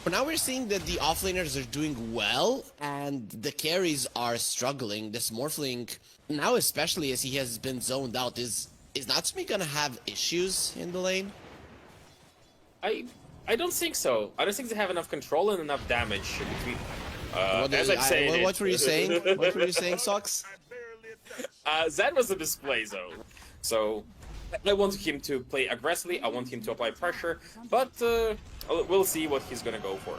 For now, we're seeing that the offlaners are doing well, and the carries are struggling. This Morphling, now especially as he has been zoned out, is Natsumi gonna have issues in the lane? I don't think so. I don't think they have enough control and enough damage between. What were you saying? What were you saying, Socks? That was a display zone. So I want him to play aggressively. I want him to apply pressure, but we'll see what he's gonna go for.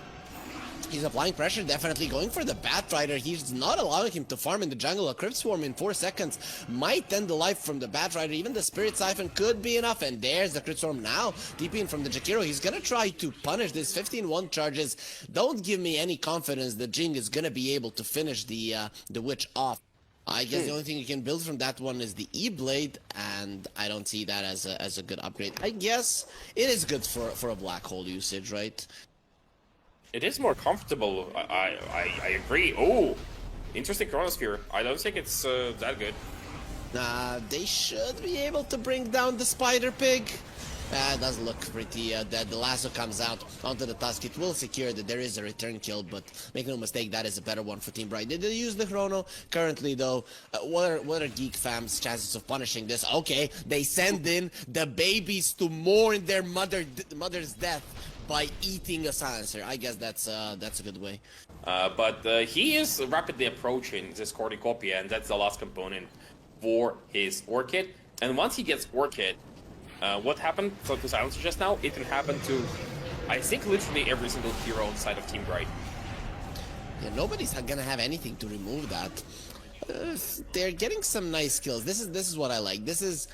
He's applying pressure, definitely going for the Batrider. He's not allowing him to farm in the jungle. A Crypt Swarm in 4 seconds might end the life from the Batrider. Even the Spirit Siphon could be enough. And there's the Crypt Swarm now. TPing from the Jakiro. He's gonna try to punish this 15-1 charges. Don't give me any confidence that Jing is gonna be able to finish the Witch off. I guess the only thing you can build from that one is the E-Blade, and I don't see that as a good upgrade. I guess it is good for a Black Hole usage, right? It is more comfortable. I agree. Oh, interesting Chronosphere. I don't think it's that good. They should be able to bring down the Spider Pig. It does look pretty dead. The lasso comes out onto the Tusk. It will secure that there is a return kill, but make no mistake, that is a better one for Team Bright. Did they use the Chrono? Currently, though, what are Geek fam's chances of punishing this? Okay, they send in the babies to mourn their mother's death by eating a silencer. I guess that's a good way. But he is rapidly approaching this cornucopia, and that's the last component for his Orchid. And once he gets Orchid, what happened to Silencer just now? It can happen to, I think, literally every single hero inside of Team Bright. Yeah, nobody's gonna have anything to remove that. They're getting some nice kills. This is what I like. This is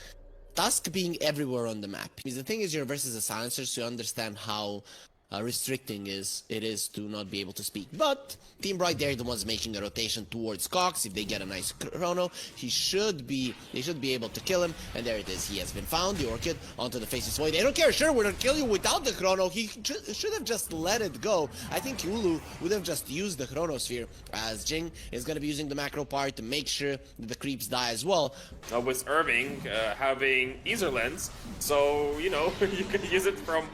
Tusk being everywhere on the map. Because the thing is, you're versus a Silencer, so you understand how restricting it is to not be able to speak. But Team Bright, they're the ones making a rotation towards Cox. If they get a nice Chrono, they should be able to kill him. And there it is. He has been found. The Orchid onto the Faceless Void. They don't care. Sure, we're gonna kill you without the Chrono. He should have just let it go. I think Ulu would have just used the Chronosphere, as Jing is gonna be using the macro part to make sure that the creeps die as well. With Irving having Ether Lens, so you know you can use it from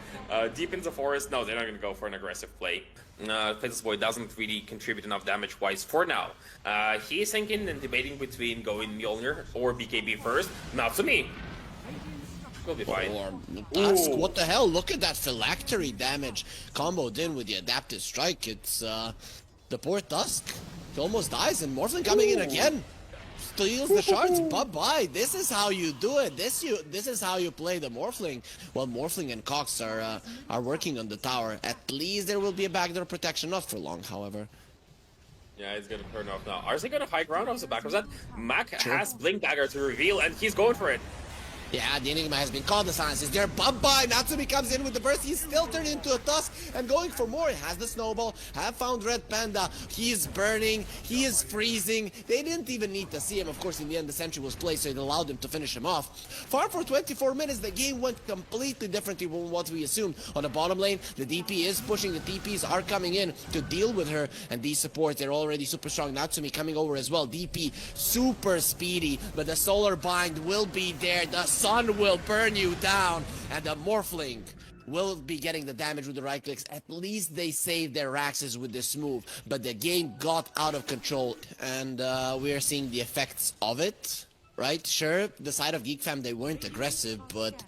deep in the forest. No, they're not going to go for an aggressive play. Faceless Void doesn't really contribute enough damage-wise for now. He is thinking and debating between going Mjolnir or BKB first. Not to me. We'll be fine. Tusk, what the hell? Look at that phylactery damage comboed in with the adaptive strike. It's the poor Tusk. He almost dies, and Morphling coming in again. Steals the shards. Bye-bye. This is how you do it. This is how you play the Morphling. Well, Morphling and Cox are working on the tower. At least there will be a backdoor protection. Not for long, however. Yeah, it's gonna turn off now. Are they gonna high ground off the back of that? Mac has Blink Dagger to reveal, and he's going for it. Yeah, the Enigma has been called. The silence is there. Bye-bye. Natsumi comes in with the burst. He's still turned into a Tusk and going for more. He has the snowball. Have found Red Panda. He is burning. He is freezing. They didn't even need to see him. Of course, in the end, the sentry was placed, so it allowed him to finish him off. Farm for 24 minutes. The game went completely differently from what we assumed. On the bottom lane, the DP is pushing. The TPs are coming in to deal with her. And these supports, they're already super strong. Natsumi coming over as well. DP super speedy, but the solar bind will be there. The sun will burn you down, and the Morphling will be getting the damage with the right clicks. At least they saved their Raxes with this move, but the game got out of control, and we are seeing the effects of it, right? Sure, the side of Geek Fam, they weren't aggressive, but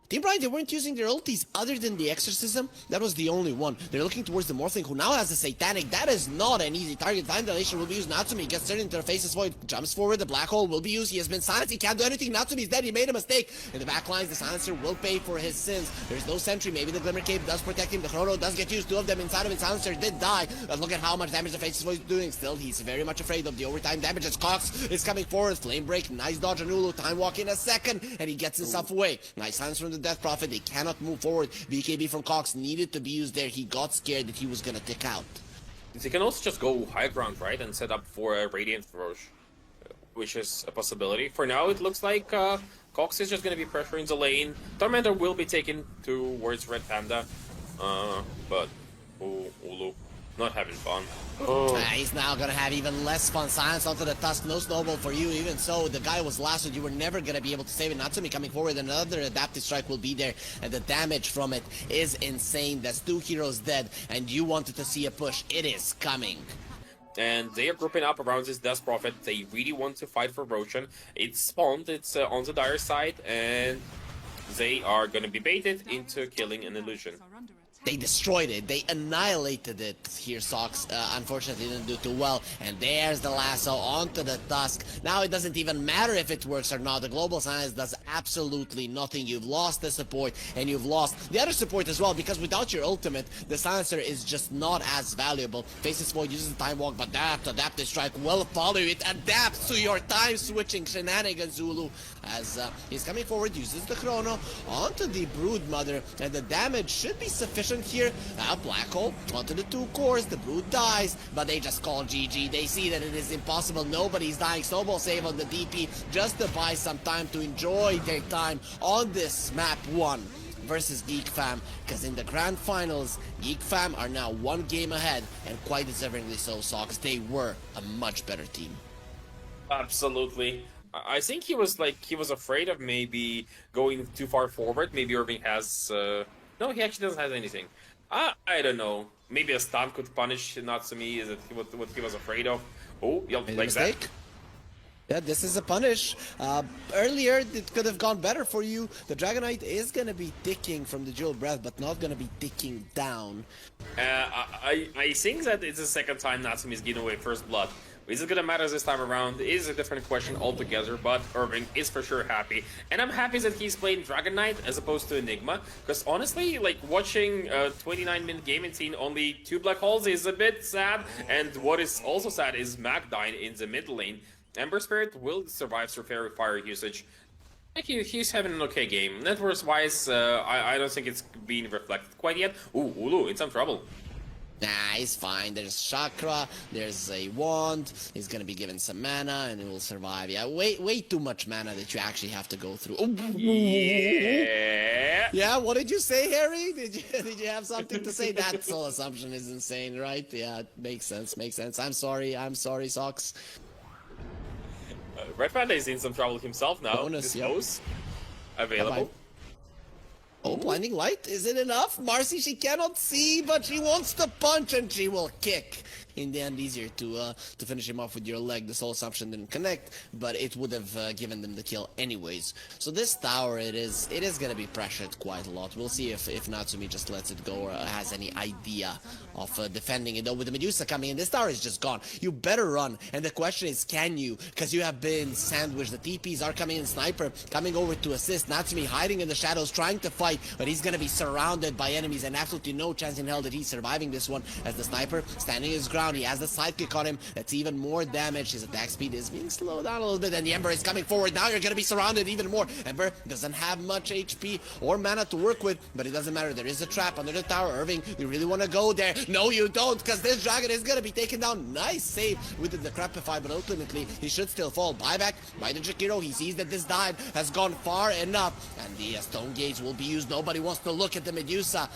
Team Bright, they weren't using their ultis other than the Exorcism. That was the only one. They're looking towards the Morphling, who now has the Satanic. That is not an easy target. Time Dilation will be used. Natsumi gets turned into the Faceless Void. Jumps forward. The Black Hole will be used. He has been silenced. He can't do anything. Natsumi's dead. He made a mistake. In the back lines, the Silencer will pay for his sins. There's no sentry. Maybe the Glimmer Cape does protect him. The Chrono does get used. Two of them inside of it. Silencer did die. But look at how much damage the Faceless Void is doing. Still, he's very much afraid of the overtime damage as Cox is coming forward. Flame Break. Nice dodge on Ulu. Time Walk in a second. And he gets himself away. Nice silence from the Death Prophet. They cannot move forward. BKB from Cox needed to be used there. He got scared that he was gonna tick out. They can also just go high ground, right, and set up for a Radiant Roche, which is a possibility. For now, it looks like Cox is just gonna be pressuring the lane. Tormentor will be taken towards Red Panda, but Ulu Not having fun. Oh. He's now gonna have even less fun. Silence onto the Tusk, no snowball for you. Even so, the guy was lassoed. You were never gonna be able to save it. Natsumi coming forward, another adaptive strike will be there, and the damage from it is insane. That's 2 heroes dead, and you wanted to see a push. It is coming. And they are grouping up around this Death Prophet. They really want to fight for Roshan. It's spawned, it's on the dire side, and they are gonna be baited into killing an illusion. They destroyed it. They annihilated it here, Sox. Unfortunately, didn't do too well. And there's the lasso onto the Tusk. Now it doesn't even matter if it works or not. The Global Silence does absolutely nothing. You've lost the support, and you've lost the other support as well, because without your ultimate, the Silencer is just not as valuable. Faces Void uses the Time Walk, but that Adaptive Strike will follow you. It adapts to your time-switching shenanigans, Zulu. As he's coming forward, uses the Chrono onto the Brood Mother, and the damage should be sufficient here. Now Black Hole onto the 2 cores. The Brood dies, but they just call GG. They see that it is impossible. Nobody's dying. Snowball save on the DP just to buy some time to enjoy their time on this map 1 versus GEEK Fam, because in the grand finals, GEEK Fam are now 1 game ahead, and quite deservingly so, Sox. They were a much better team. Absolutely. I think he was afraid of maybe going too far forward. Maybe Irving has no, he actually doesn't have anything. I don't know. Maybe a stun could punish Natsumi. Is it what he was afraid of? Oh, yep, like that. Yeah, this is a punish. Earlier, it could have gone better for you. The Dragonite is going to be ticking from the Jewel Breath, but not going to be ticking down. I think that it's the second time Natsumi is giving away first blood. Is it gonna matter this time around? Is a different question altogether, but Irving is for sure happy. And I'm happy that he's playing Dragon Knight as opposed to Enigma, because honestly, like, watching a 29-minute game and seeing only 2 black holes is a bit sad, and what is also sad is Mac dying in the mid lane. Ember Spirit will survive through Fairy Fire usage. He's having an okay game. Net worth-wise, I don't think it's being reflected quite yet. Ooh, Ulu, in some trouble. Nah, he's fine. There's Chakra, there's a Wand, he's gonna be given some mana, and it will survive. Yeah, way too much mana that you actually have to go through. Yeah. Yeah, what did you say, Harry? Did you have something to say? That soul assumption is insane, right? Yeah, it makes sense, I'm sorry, Sox. Red Panda is in some trouble himself now. Bonus, yep. Available. Bye-bye. Oh, Blinding Light, is it enough? Marcy, she cannot see, but she wants to punch, and she will kick. In the end, easier to finish him off with your leg. The soul assumption didn't connect, but it would have given them the kill anyways. So this tower, it is gonna be pressured quite a lot. We'll see if Natsumi just lets it go or has any idea of defending it. Though with the Medusa coming in, this tower is just gone. You better run, and the question is, can you? Because you have been sandwiched. The TPs are coming in. Sniper coming over to assist. Natsumi hiding in the shadows, trying to fight, but he's gonna be surrounded by enemies, and absolutely no chance in hell that he's surviving this one. As the Sniper standing his ground. He has the sidekick on him. That's even more damage. His attack speed is being slowed down a little bit, and the Ember is coming forward. Now you're going to be surrounded even more. Ember doesn't have much HP or mana to work with, but it doesn't matter. There is a trap under the tower. Irving, you really want to go there? No, you don't, because this dragon is going to be taken down. Nice save with the Decrepify, but ultimately he should still fall. Buyback by the Jakiro. He sees that this dive has gone far enough, and the Stone Gaze will be used. Nobody wants to look at the Medusa.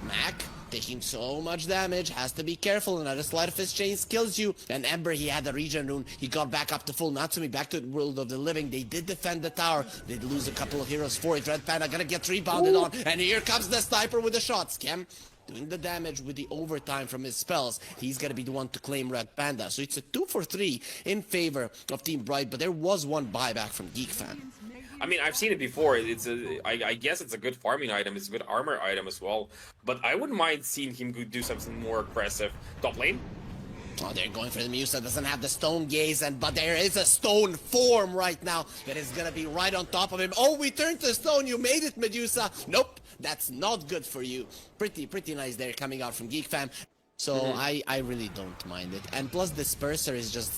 Mac taking so much damage, has to be careful. Another Sleight of Fist chains kills you. And Ember, he had the regen rune. He got back up to full. Natsumi back to the world of the living. They did defend the tower. They lose a couple of heroes for it. Red Panda gonna get rebounded on. And here comes the Sniper with the shot. Scam doing the damage with the overtime from his spells. He's gonna be the one to claim Red Panda. So it's a 2-for-3 in favor of Team Bright. But there was one buyback from GEEK Fan. I mean, I've seen it before. I guess it's a good farming item. It's a good armor item as well. But I wouldn't mind seeing him do something more aggressive. Top lane? Oh, they're going for the Musa. Doesn't have the Stone Gaze, but there is a Stone Form right now that is gonna be right on top of him. Oh, we turned to stone. You made it, Medusa. Nope, that's not good for you. Pretty nice there coming out from GEEK Fam. So I really don't mind it. And plus, Disperser is just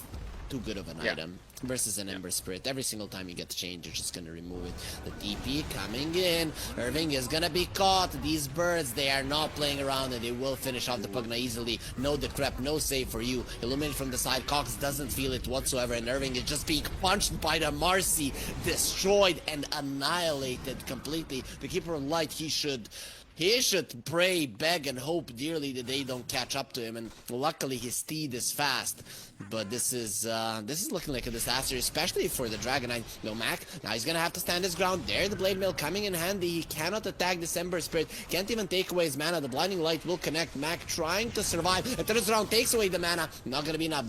too good of an item versus an Ember Spirit. Every single time you get the change, you're just gonna remove it. The TP coming in. Irving is gonna be caught. These birds, they are not playing around, and they will finish off the Pugna easily. No decrep, no save for you. Illuminate from the side. Cox doesn't feel it whatsoever, and Irving is just being punched by the Marcy, destroyed and annihilated completely. The Keeper of Light, he should He should pray, beg, and hope dearly that they don't catch up to him. And luckily, his steed is fast. But this is looking like a disaster, especially for the Dragon Knight. No, Mac, now he's gonna have to stand his ground. There, the Blade Mail coming in handy. He cannot attack this Ember Spirit. Can't even take away his mana. The Blinding Light will connect. Mac trying to survive. And turns around, takes away the mana. Not gonna be enough.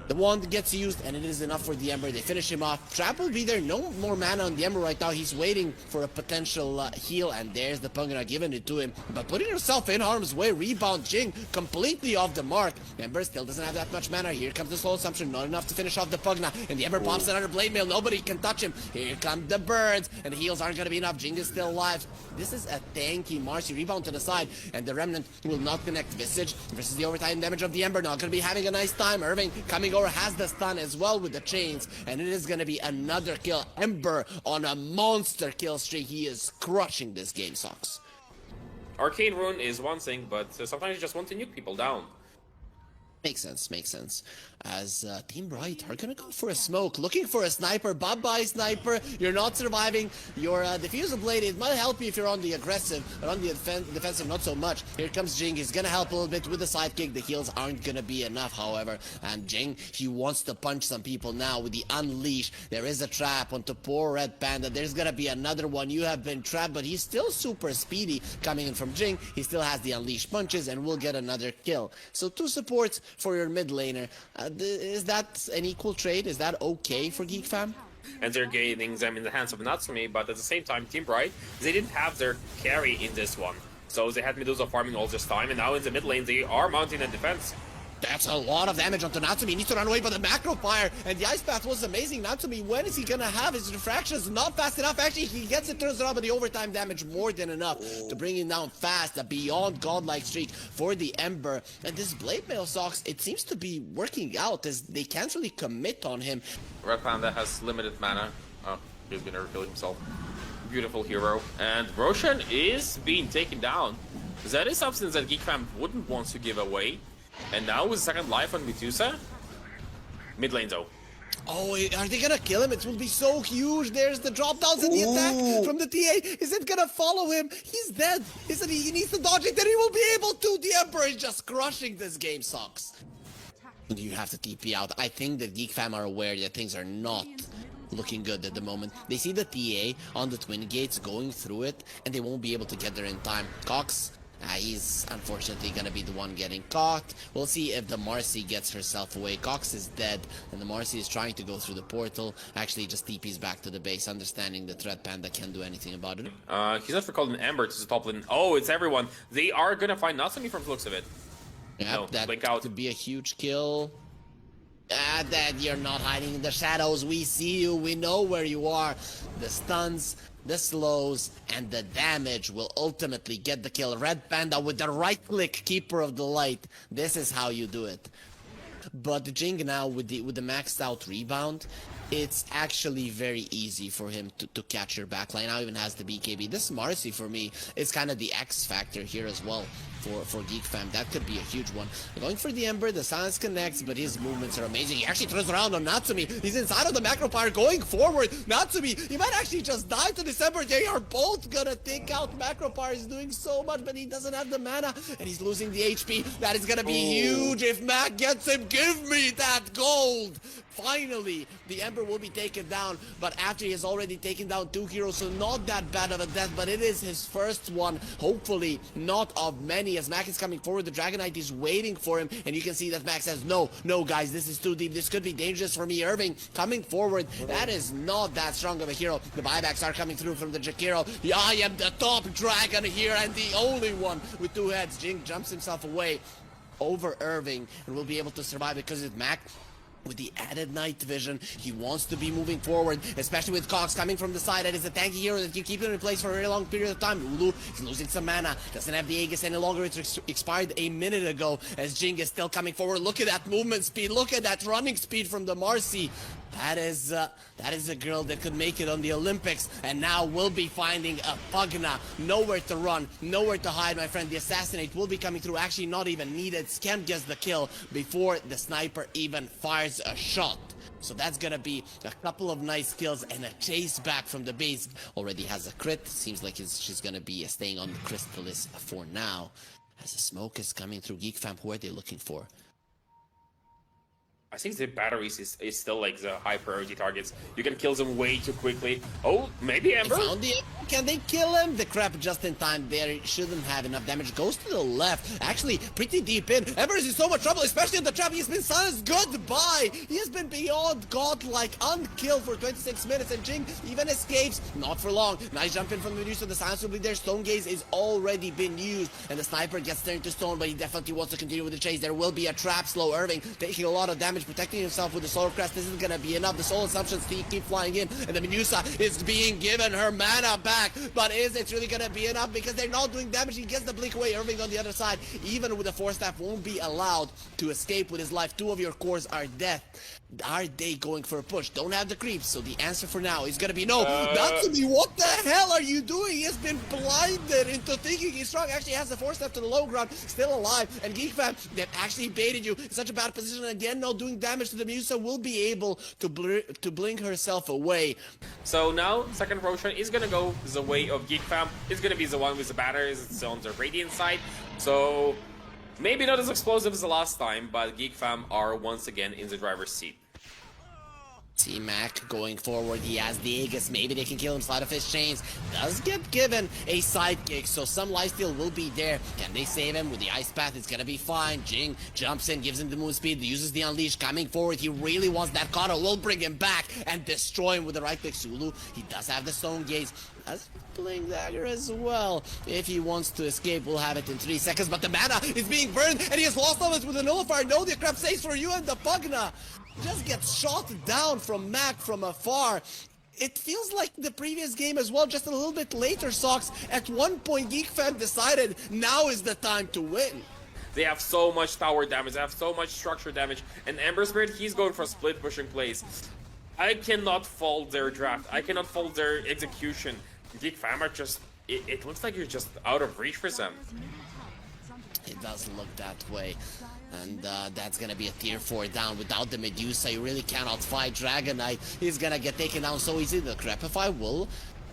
The wand gets used, and it is enough for the Ember. They finish him off. Trap will be there. No more mana on the Ember right now. He's waiting for a potential heal, and there's the Pungana giving it to him. But putting herself in harm's way, rebound Jing completely off the mark. Ember still doesn't have that much mana. Here comes the Soul Assumption, not enough to finish off the Pugna. And the Ember pops another Blade Mail. Nobody can touch him. Here come the birds, and the heals aren't going to be enough. Jing is still alive. This is a tanky Marcy rebound to the side, and the Remnant will not connect. Visage versus the overtime damage of the Ember. Not going to be having a nice time. Irving coming over, has the stun as well with the chains, and it is going to be another kill. Ember on a monster kill streak. He is crushing this game, Sox. Arcane Rune is one thing, but sometimes you just want to nuke people down. Makes sense, makes sense. As Team Bright are gonna go for a smoke, looking for a sniper. Bye-bye, sniper. You're not surviving. Your diffuser blade, it might help you if you're on the aggressive, but on the defensive, not so much. Here comes Jing. He's gonna help a little bit with the sidekick. The heals aren't gonna be enough, however. And Jing, he wants to punch some people now with the Unleash. There is a trap onto poor Red Panda. There's gonna be another one. You have been trapped, but he's still super speedy coming in from Jing. He still has the Unleash punches and will get another kill. So 2 supports for your mid laner. Is that an equal trade? Is that okay for GEEK fam? And they're getting them in the hands of Natsumi, but at the same time, Team Bright, they didn't have their carry in this one. So they had Medusa farming all this time, and now in the mid lane, they are mounting a defense. That's a lot of damage onto Natsumi. He needs to run away, but the macro fire and the ice path was amazing. Natsumi, when is he gonna have his refractions? Not fast enough. Actually, he gets it, turns around, but the overtime damage more than enough to bring him down fast. A beyond godlike streak for the Ember. And this Blade Mail Sox, it seems to be working out as they can't really commit on him. Red Panda has limited mana. Oh, he's gonna kill himself. Beautiful hero. And Roshan is being taken down. That is something that GEEK fam wouldn't want to give away. And now with second life on Medusa, mid lane though. Oh, are they gonna kill him? It will be so huge. There's the drop downs and the attack from the TA. Is it gonna follow him? He's dead, isn't he? He needs to dodge it, then he will be able to. The Emperor is just crushing this game, Sox. You have to TP out. I think the GEEK fam are aware that things are not looking good at the moment. They see the TA on the Twin Gates going through it, and they won't be able to get there in time. Cox, he's unfortunately gonna be the one getting caught. We'll see if the Marcy gets herself away. Cox is dead, and the Marcy is trying to go through the portal. Actually, just TP's back to the base, understanding that Red Panda can't do anything about it. He's not for calling Ember to the top lane. Oh, it's everyone. They are gonna find Natsumi from the looks of it. Yeah, No, that blink out. could be a huge kill. That you're not hiding in the shadows. We see you. We know where you are. The stuns, the slows, and the damage will ultimately get the kill. Red Panda with the right click, Keeper of the Light. This is how you do it. But Jing now with the maxed out rebound, it's actually very easy for him to catch your backline. Now even has the BKB. This Marcy for me is kind of the X factor here as well for GEEK fam. That could be a huge one. Going for the Ember, the silence connects, but his movements are amazing. He actually turns around on Natsumi. He's inside of the macro fire going forward. Natsumi, he might actually just die to this Ember. They are both gonna take out macro fire. He's doing so much, but he doesn't have the mana, and he's losing the HP. That is gonna be huge if Mac gets him. Give me that gold! Finally, the Ember will be taken down, but after he has already taken down 2 heroes, so not that bad of a death, but it is his first one, hopefully not of many, as Mac is coming forward. The Dragon Knight is waiting for him, and you can see that Mac says, no, guys, this is too deep, this could be dangerous for me. Irving coming forward, that is not that strong of a hero. The buybacks are coming through from the Jakiro. I am the top dragon here, and the only one with 2 heads. Jing jumps himself away over Irving, and will be able to survive because it's Mac. With the added night vision, he wants to be moving forward, especially with Cox coming from the side. That is a tanky hero that can keep him in place for a very long period of time. Lulu is losing some mana, doesn't have the Aegis any longer. It's expired a minute ago as Jing is still coming forward. Look at that movement speed, look at that running speed from the Marcy. That is a girl that could make it on the Olympics, and now we'll be finding a Pugna. Nowhere to run, nowhere to hide, my friend. The Assassinate will be coming through, actually not even needed. Scamp gets the kill before the sniper even fires a shot. So that's gonna be a couple of nice kills and a chase back from the base. Already has a crit. Seems like she's gonna be staying on the Crystallis for now. As the smoke is coming through GEEK fam, who are they looking for? I think the batteries is still like the high priority targets. You can kill them way too quickly. Oh, maybe Ember? Can they kill him? The crap just in time there. Shouldn't have enough damage. Goes to the left. Actually, pretty deep in. Ember is in so much trouble, especially in the trap. He's been silenced. Goodbye. He has been beyond godlike, unkilled for 26 minutes. And Jing even escapes. Not for long. Nice jump in from the Medusa. The silence will be there. Stone Gaze is already been used. And the sniper gets turned to stone, but he definitely wants to continue with the chase. There will be a trap. Slow Irving taking a lot of damage, protecting himself with the Solar Crest. This isn't gonna be enough. The Soul Assumptions keep flying in, and the Medusa is being given her mana back. But is it really gonna be enough? Because they're not doing damage. He gets the blink away. Irving on the other side, even with the Force Staff, won't be allowed to escape with his life. 2 of your cores are dead. Are they going for a push? Don't have the creeps, so the answer for now is gonna be no. Natsumi, what the hell are you doing? He has been blinded into thinking he's strong. Actually has the Force Staff to the low ground, still alive. And GEEK fam, they've actually baited you in such a bad position, and again, not doing damage to the Medusa, will be able to blink herself away. So now, second Roshan is gonna go the way of GEEK fam. It's gonna be the one with the batteries. It's on the Radiant side. So maybe not as explosive as the last time, but GEEK fam are once again in the driver's seat. T-Mac going forward, he has the Aegis, maybe they can kill him, slide off his chains, does get given a sidekick, so some lifesteal will be there. Can they save him? With the Ice Path, it's gonna be fine. Jing jumps in, gives him the moon speed, uses the Unleash, coming forward, he really wants that Kata, will bring him back and destroy him with the right click. Sulu, he does have the Stone Gaze, does Blink Dagger as well. If he wants to escape, we'll have it in 3 seconds, but the mana is being burned, and he has lost all of it with the Nullifier. No, the crap saves for you, and the Pugna just gets shot down from Mac from afar. It feels like the previous game as well, just a little bit later, Socks. At one point, GEEK fam decided now is the time to win. They have so much tower damage, they have so much structure damage, and Ember Spirit, he's going for split pushing plays. I cannot fault their draft, I cannot fault their execution. GEEK fam are just, it looks like you're just out of reach for them. It does look that way. And that's gonna be a tier 4 down. Without the Medusa, you really cannot fight Dragon Knight. He's gonna get taken down so easy. The Crepify will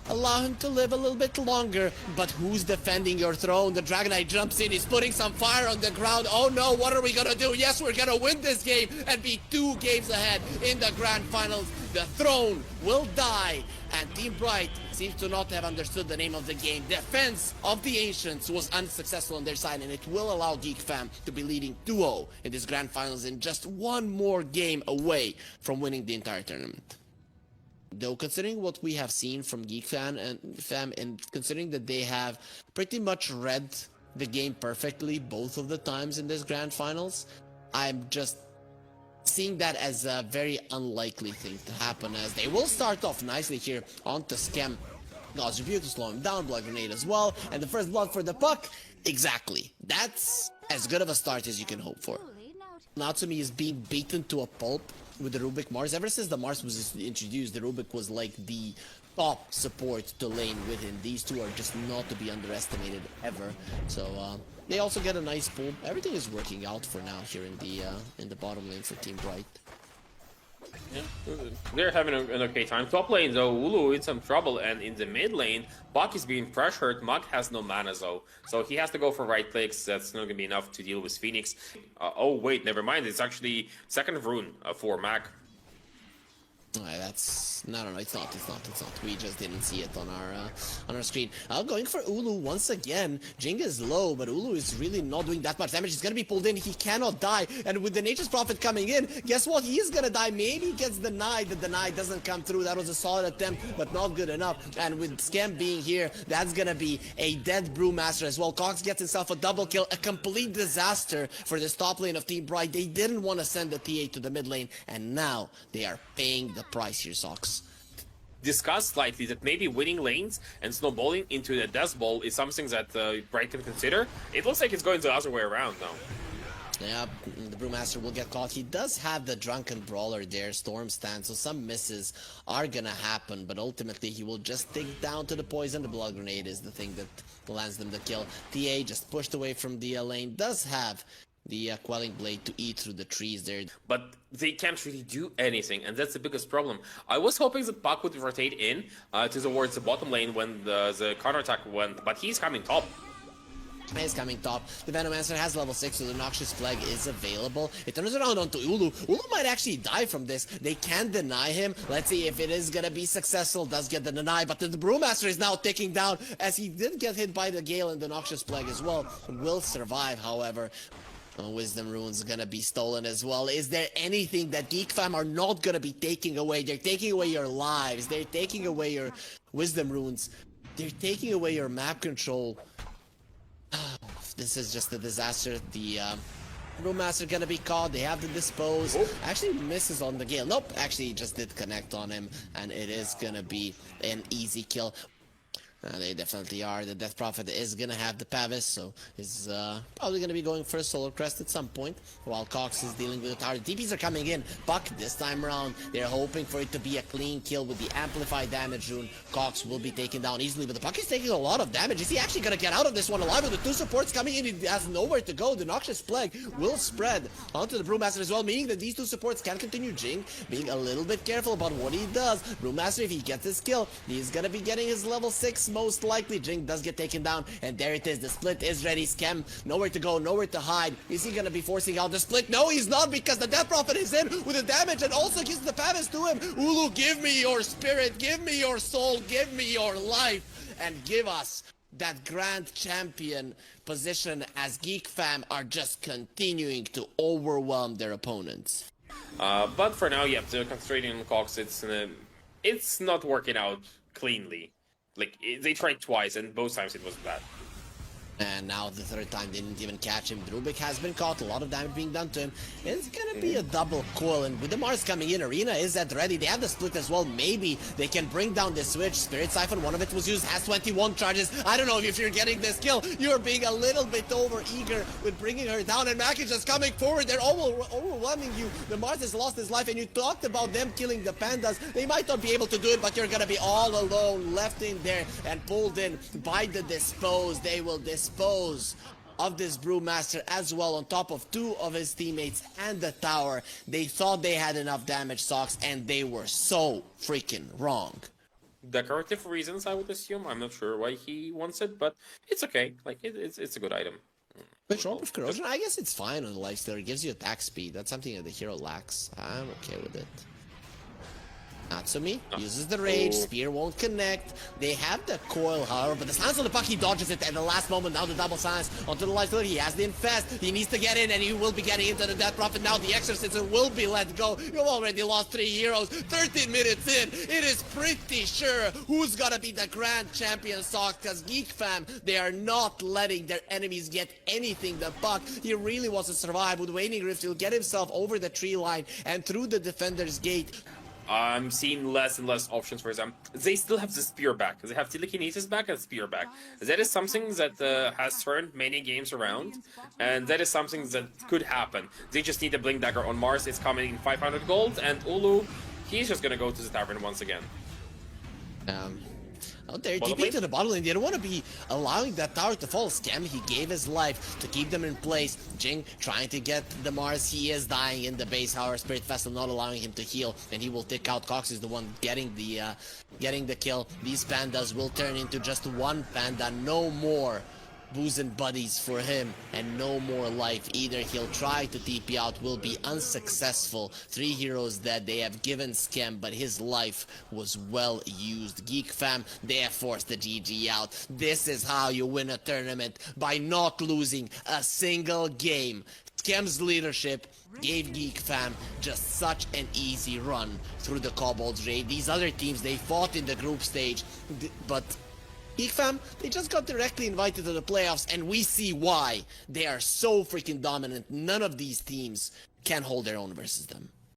allow him to live a little bit longer. But who's defending your throne? The Dragon Knight jumps in. He's putting some fire on the ground. Oh no, what are we gonna do? Yes, we're gonna win this game and be 2 games ahead in the grand finals. The throne will die. And Team Bright seems to not have understood the name of the game. Defense of the Ancients was unsuccessful on their side, and it will allow GEEK fam to be leading 2-0 in this grand finals and just 1 more game away from winning the entire tournament. Though, considering what we have seen from GEEK fam, and considering that they have pretty much read the game perfectly both of the times in this grand finals, I'm just seeing that as a very unlikely thing to happen, as they will start off nicely here onto Scam. God's Rebuke to slow him down, Blood Grenade as well, and the first blood for the puck. Exactly. That's as good of a start as you can hope for. Natsumi is being beaten to a pulp with the Rubik Mars. Ever since the Mars was introduced, the Rubik was like the top support to lane with him. These two are just not to be underestimated ever. So they also get a nice pull. Everything is working out for now here in the bottom lane for Team Bright. Yeah, they're having an okay time. Top lane though, Ulu in some trouble, and in the mid lane, Buck is being pressured. Mug has no mana though, so he has to go for right clicks. That's not gonna be enough to deal with Phoenix. Oh wait, never mind. It's actually second rune for Mac. That's no, it's not. We just didn't see it on our screen. Going for Ulu once again. Jing is low, but Ulu is really not doing that much damage. He's gonna be pulled in. He cannot die. And with the Nature's Prophet coming in, guess what? He is gonna die. Maybe he gets denied. The deny doesn't come through. That was a solid attempt, but not good enough. And with Scam being here, that's gonna be a dead Brewmaster as well. Cox gets himself a double kill. A complete disaster for this top lane of Team Bright. They didn't want to send the TA to the mid lane, and now they are paying the price here, Socks. Discussed slightly that maybe winning lanes and snowballing into the Death Ball is something that Bright can consider. It looks like it's going the other way around now. Yeah, the Brewmaster will get caught. He does have the Drunken Brawler there, Storm Stand, so some misses are gonna happen, but ultimately he will just dig down to the poison. The Blood Grenade is the thing that lands them the kill. TA just pushed away from the lane, does have the Quelling Blade to eat through the trees there. But they can't really do anything, and that's the biggest problem. I was hoping that Puck would rotate in towards the bottom lane when the counterattack went, but he's coming top. Is coming top. The Venomancer has level 6, so the Noxious Plague is available. It turns around onto Ulu. Ulu might actually die from this. They can't deny him. Let's see if it is gonna be successful. Does get the deny, but the Brewmaster is now ticking down as he did get hit by the Gale and the Noxious Plague as well. Will survive, however. Wisdom Runes gonna be stolen as well. Is there anything that GEEK fam are not gonna be taking away? They're taking away your lives. They're taking away your Wisdom Runes. They're taking away your map control. This is just a disaster. The Brewmaster gonna be caught. They have to dispose. Actually misses on the Gale. Nope, actually just did connect on him, and it is gonna be an easy kill. They definitely are. The Death Prophet is gonna have the Pavis, so is probably gonna be going for a Solar Crest at some point, while Cox is dealing with the tower. The TPs are coming in. Puck this time around, they're hoping for it to be a clean kill with the Amplified Damage rune. Cox will be taken down easily, but the Puck is taking a lot of damage. Is he actually gonna get out of this one alive? With the two supports coming in, he has nowhere to go. The Noxious Plague will spread onto the Brewmaster as well, meaning that these two supports can continue. Jing being a little bit careful about what he does. Brewmaster, if he gets his kill, he's gonna be getting his level 6 most likely. Jing does get taken down, and there it is. The split is ready. Schem, nowhere to go, nowhere to hide. Is he gonna be forcing out the split? No, he's not, because the Death Prophet is in with the damage and also gives the Pavis to him. Ulu, give me your spirit, give me your soul, give me your life, and give us that Grand Champion position as GEEK fam are just continuing to overwhelm their opponents. But for now, yeah, they're concentrating on Cox. It's not working out cleanly. Like, they tried twice, and both times it was bad. And now the third time they didn't even catch him. Drubik has been caught, a lot of damage being done to him. It's gonna be a double coil, and with the Mars coming in, Arena is at ready. They have the split as well. Maybe they can bring down the switch. Spirit Siphon, one of it was used, has 21 charges. I don't know if you're getting this kill. You're being a little bit over eager with bringing her down, and Mac is just coming forward. They're overwhelming you. The Mars has lost his life, and you talked about them killing the Pandas. They might not be able to do it, but you're gonna be all alone, left in there and pulled in by the Dispose. They will dispose of this Brewmaster as well, on top of two of his teammates and the tower. They thought they had enough damage, Socks, and they were so freaking wrong. Decorative reasons, I would assume. I'm not sure why he wants it, but it's okay. Like, it's a good item. Which Orb of Corrosion? I guess it's fine on the Lifestealer. It gives you attack speed. That's something that the hero lacks. I'm okay with it. Natsumi uses the rage, spear won't connect. They have the coil, however, but the silence on the Puck, he dodges it at the last moment. Now the double silence onto the Lifestealer. He has the infest. He needs to get in, and he will be getting into the Death Prophet. Now the Exorcism will be let go. You've already lost 3 heroes. 13 minutes in. It is pretty sure who's gonna be the Grand Champion, Sock, because GEEK fam, they are not letting their enemies get anything. The Puck, he really wants to survive. With Waning Rift, he'll get himself over the tree line and through the Defender's Gate. I'm seeing less and less options for them. They still have the spear back. They have telekinesis back and spear back. That is something that has turned many games around, and that is something that could happen. They just need a Blink Dagger on Mars. It's coming in 500 gold, and Ulu, he's just gonna go to the tavern once again. They're TPing to the bottom lane. They don't want to be allowing that tower to fall. Schem, he gave his life to keep them in place. Jing trying to get the Mars. He is dying in the base. However, Spirit Vessel not allowing him to heal, and he will tick out. Cox is the one getting the kill. These pandas will turn into just one panda. No more booze and buddies for him, and no more life either. He'll try to TP out, will be unsuccessful. 3 heroes dead. They have given Schem, but his life was well used. GEEK fam, they have forced the GG out. This is how you win a tournament, by not losing a single game. Schem's leadership gave GEEK fam just such an easy run through the KOBOLDS raid. These other teams, they fought in the group stage, but GEEK fam, they just got directly invited to the playoffs, and we see why. They are so freaking dominant. None of these teams can hold their own versus them.